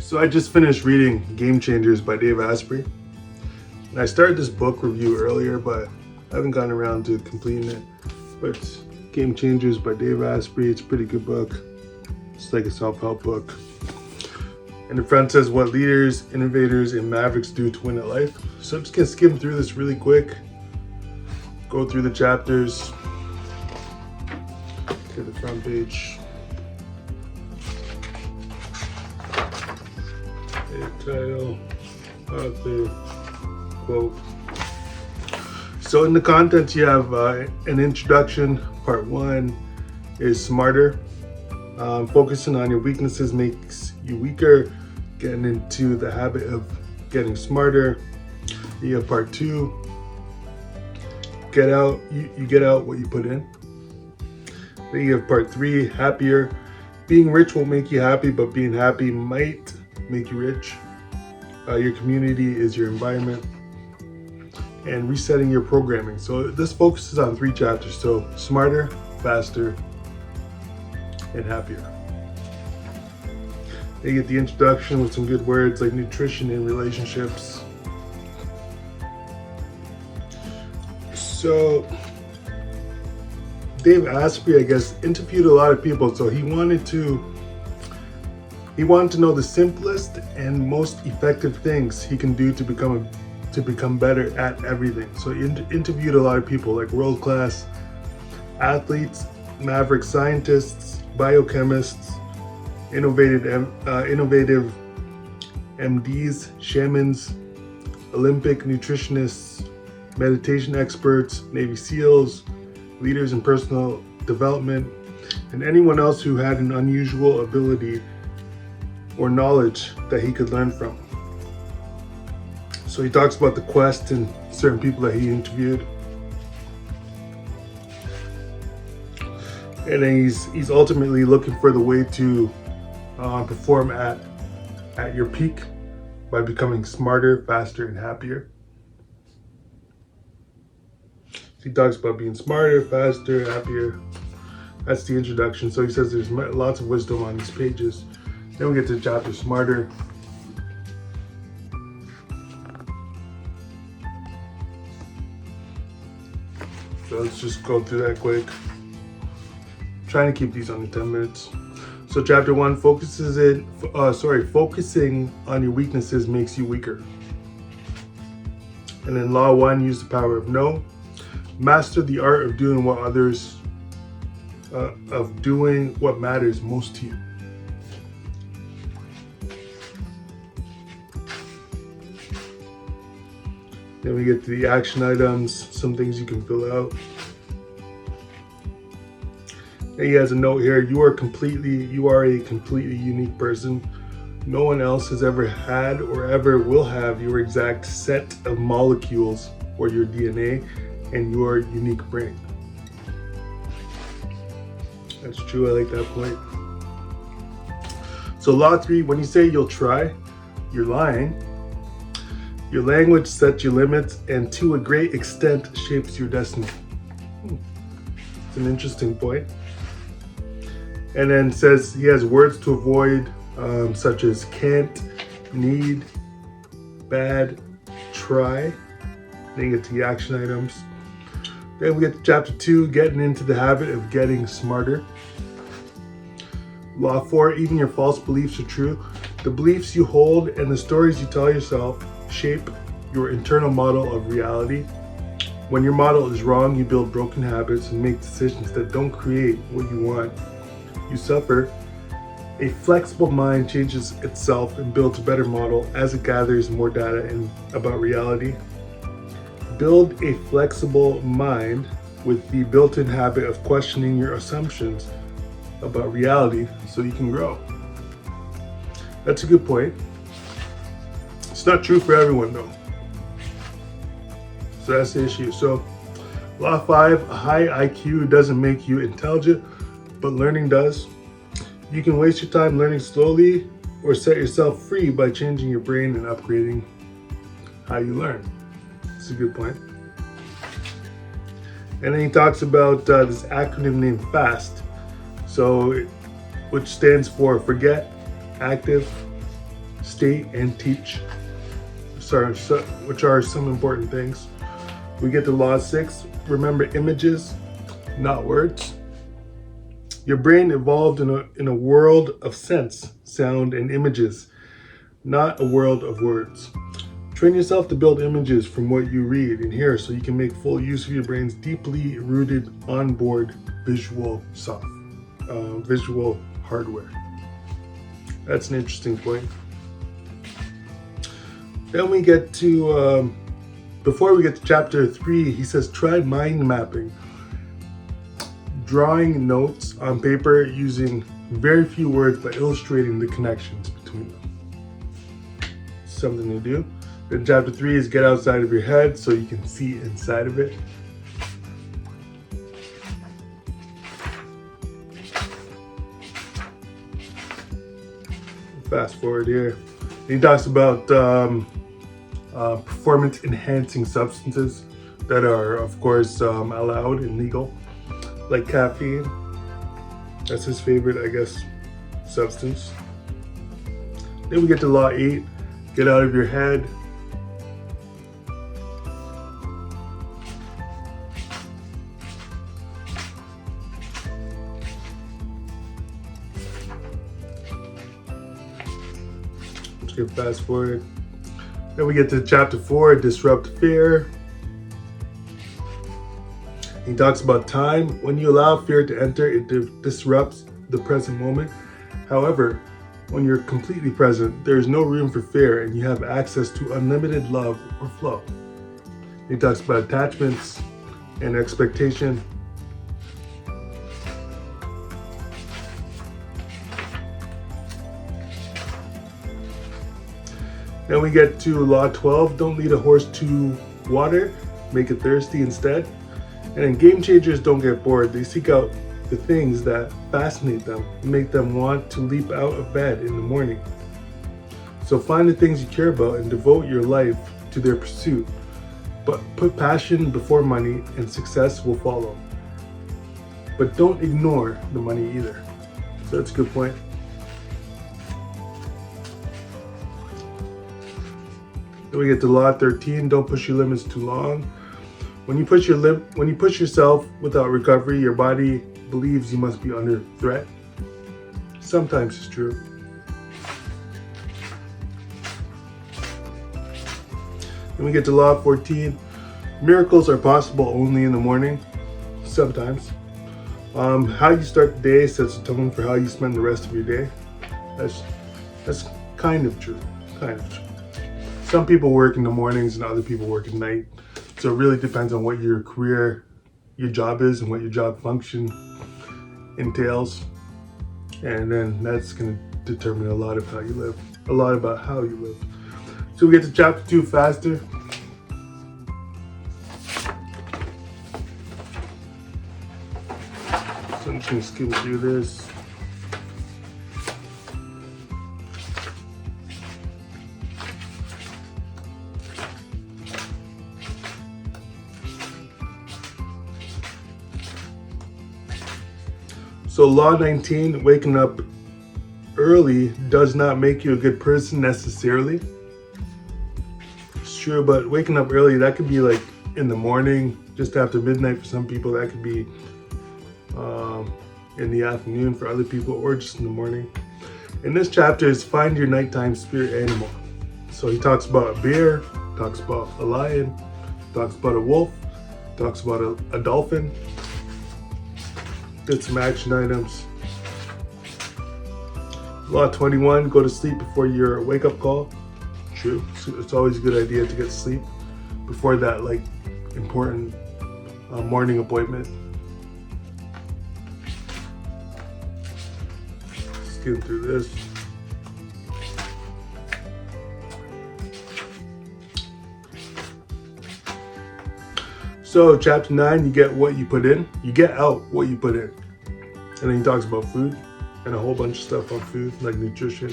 So I just finished reading Game Changers by Dave Asprey. And I started this book review earlier, but I haven't gotten around to completing it. But Game Changers by Dave Asprey, it's a pretty good book. It's like a self-help book. And the front says what leaders, innovators, and mavericks do to win at life. So I'm just gonna skim through this really quick. Go through the chapters. To the front page. Title, author, quote. So in the contents you have an introduction. Part 1 is smarter. Focusing on your weaknesses makes you weaker. Getting into the habit of getting smarter. You have part 2. Get out. You get out what you put in. Then you have part 3, happier. Being rich won't make you happy, but being happy might make you rich. Your community is your environment. And resetting your programming. So this focuses on 3 chapters. So smarter, faster, and happier. They get the introduction with some good words like nutrition and relationships. So Dave Asprey, I guess, interviewed a lot of people. So he wanted to know the simplest and most effective things he can do to become better at everything. So he interviewed a lot of people like world-class athletes, maverick scientists, biochemists, innovative MDs, shamans, Olympic nutritionists, meditation experts, Navy SEALs, leaders in personal development, and anyone else who had an unusual ability or knowledge that he could learn from. So he talks about the quest and certain people that he interviewed. And then he's ultimately looking for the way to perform at your peak by becoming smarter, faster, and happier. He talks about being smarter, faster, happier. That's the introduction. So he says there's lots of wisdom on these pages. Then we get to the chapter smarter. So let's just go through that quick. Trying to keep these under 10 minutes. So chapter 1 focusing on your weaknesses makes you weaker. And then law 1, use the power of no. Master the art of doing what matters most to you. Then we get to the action items, some things you can fill out. And he has a note here, you are a completely unique person. No one else has ever had or ever will have your exact set of molecules or your DNA and your unique brain. That's true, I like that point. So law 3, when you say you'll try, you're lying. Your language sets your limits and to a great extent shapes your destiny. It's an interesting point. And then says he has words to avoid, such as can't, need, bad, try. Then you get to the action items. Then we get to chapter 2, getting into the habit of getting smarter. Law 4, even your false beliefs are true. The beliefs you hold and the stories you tell yourself shape your internal model of reality. When your model is wrong, you build broken habits and make decisions that don't create what you want. You suffer. A flexible mind changes itself and builds a better model as it gathers more data about reality. Build a flexible mind with the built-in habit of questioning your assumptions about reality so you can grow. That's a good point. It's not true for everyone though. So that's the issue. So law 5, a high IQ doesn't make you intelligent, but learning does. You can waste your time learning slowly or set yourself free by changing your brain and upgrading how you learn. That's a good point. And then he talks about this acronym named FAST, which stands for forget, active, state, and teach, which are some important things. We get to law 6, remember images, not words. Your brain evolved in a world of sense, sound, and images, not a world of words. Train yourself to build images from what you read and hear so you can make full use of your brain's deeply rooted onboard visual hardware. That's an interesting point. Then we get to, before we get to chapter 3, he says try mind mapping. Drawing notes on paper using very few words but illustrating the connections between them. Something to do. Then chapter 3 is get outside of your head so you can see inside of it. Fast forward here. He talks about performance enhancing substances that are, of course, allowed and legal, like caffeine. That's his favorite, I guess, substance. Then we get to law 8, get out of your head. Let's get fast forward. Then we get to chapter 4, disrupt fear. He talks about time. When you allow fear to enter, it disrupts the present moment. However, when you're completely present, there is no room for fear and you have access to unlimited love or flow. He talks about attachments and expectation. Then we get to law 12, don't lead a horse to water, make it thirsty instead. And then game changers don't get bored. They seek out the things that fascinate them and make them want to leap out of bed in the morning. So find the things you care about and devote your life to their pursuit. But put passion before money and success will follow. But don't ignore the money either. So that's a good point. Then we get to law 13, don't push your limits too long. When you push yourself without recovery, your body believes you must be under threat. Sometimes it's true. Then we get to law 14. Miracles are possible only in the morning. Sometimes. How you start the day sets a tone for how you spend the rest of your day. That's kind of true. Kind of true. Some people work in the mornings and other people work at night. So it really depends on what your job is and what your job function entails. And then that's going to determine a lot of how you live, a lot about how you live. So we get to chapter 2 faster. So I'm just going to skim through this. So law 19, waking up early does not make you a good person necessarily. It's true, but waking up early, that could be like in the morning, just after midnight for some people. That could be in the afternoon for other people, or just in the morning. In this chapter is find your nighttime spirit animal. So he talks about a bear, talks about a lion, talks about a wolf, talks about a dolphin. Did some action items. Law 21, go to sleep before your wake-up call. True. So it's always a good idea to get sleep before that important morning appointment. Skim through this. So chapter 9, you get what you put in. You get out what you put in. And then he talks about food and a whole bunch of stuff on food, like nutrition.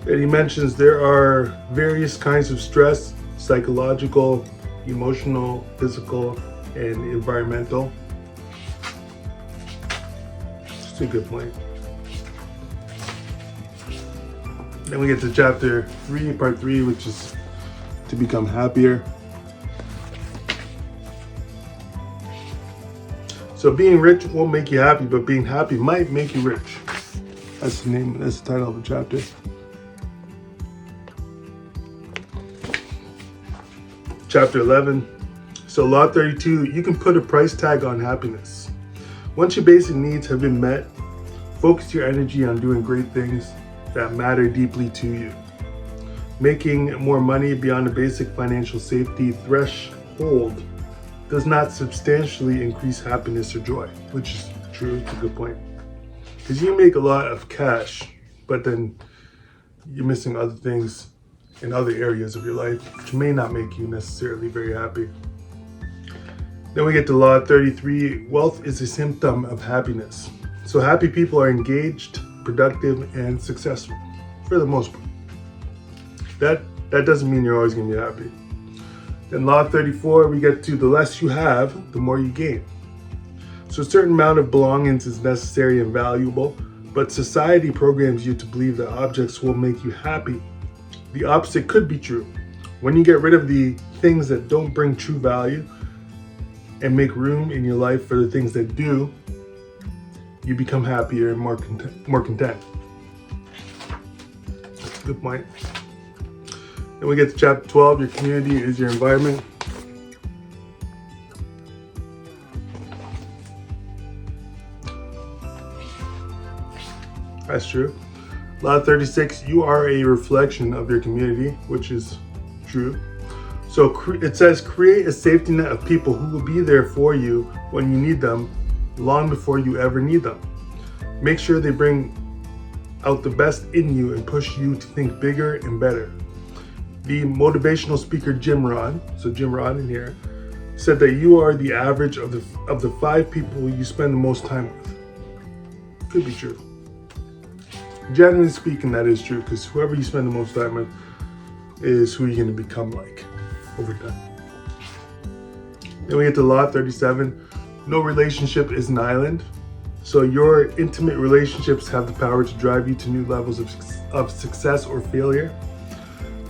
And he mentions there are various kinds of stress: psychological, emotional, physical, and environmental. It's a good point. Then we get to chapter 3, part 3, which is to become happier. So being rich won't make you happy, but being happy might make you rich. That's the title of the chapter. Chapter 11. So law 32, you can put a price tag on happiness. Once your basic needs have been met, focus your energy on doing great things that matter deeply to you. Making more money beyond the basic financial safety threshold does not substantially increase happiness or joy, which is true. It's a good point. Because you make a lot of cash, but then you're missing other things in other areas of your life, which may not make you necessarily very happy. Then we get to law 33. Wealth is a symptom of happiness. So happy people are engaged, productive, and successful for the most part. That doesn't mean you're always going to be happy. Then law 34, we get to the less you have, the more you gain. So a certain amount of belongings is necessary and valuable, but society programs you to believe that objects will make you happy. The opposite could be true. When you get rid of the things that don't bring true value and make room in your life for the things that do, you become happier and more content. Good point. Then we get to chapter 12. Your community is your environment. That's true. Law 36, you are a reflection of your community, which is true. So it says create a safety net of people who will be there for you when you need them, long before you ever need them. Make sure they bring out the best in you and push you to think bigger and better. The motivational speaker Jim Rohn, so Jim Rohn in here, said that you are the average of the 5 people you spend the most time with. Could be true. Generally speaking, that is true, because whoever you spend the most time with is who you're going to become like over time. Then we get to law 37. No relationship is an island. So your intimate relationships have the power to drive you to new levels of success or failure.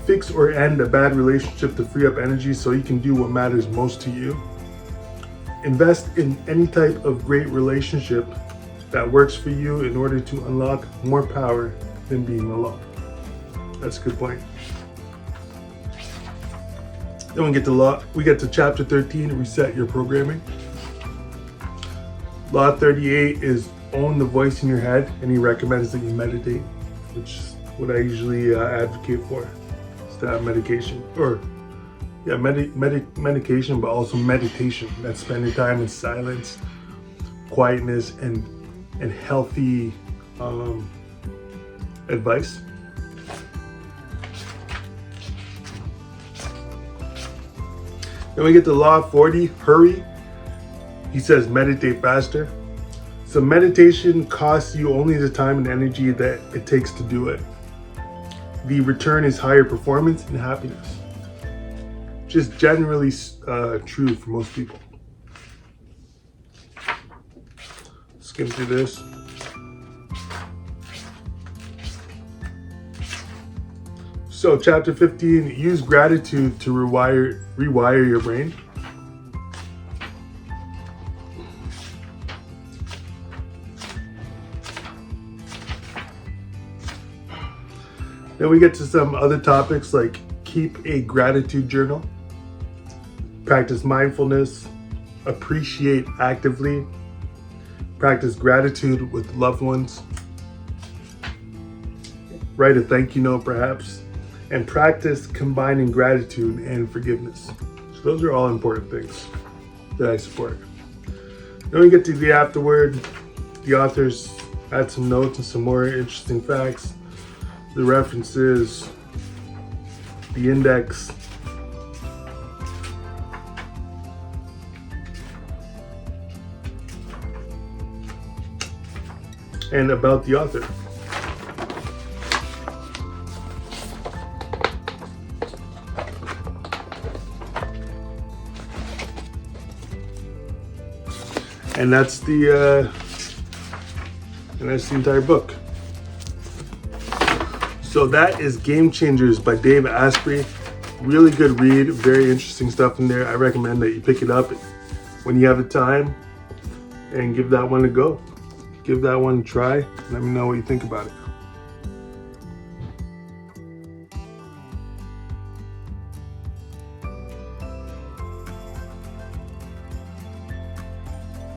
Fix or end a bad relationship to free up energy so you can do what matters most to you. Invest in any type of great relationship that works for you in order to unlock more power than being alone. That's a good point. Then we get to chapter 13, reset your programming. Law 38 is own the voice in your head, and he recommends that you meditate, which is what I usually advocate for. Is to have medication, medication, but also meditation. That's spending time in silence, quietness, and healthy advice. Then we get to law 40, hurry. He says meditate faster. So meditation costs you only the time and energy that it takes to do it. The return is higher performance and happiness. Just generally true for most people. Skim through this. So chapter 15, use gratitude to rewire your brain. Then we get to some other topics like keep a gratitude journal, practice mindfulness, appreciate actively, practice gratitude with loved ones, write a thank you note perhaps, and practice combining gratitude and forgiveness. So those are all important things that I support. Then we get to the afterword. The authors add some notes and some more interesting facts. The references, the index, and about the author. And that's the entire book. So that is Game Changers by Dave Asprey. Really good read, very interesting stuff in there. I recommend that you pick it up when you have the time and give that one a go. Give that one a try. Let me know what you think about it.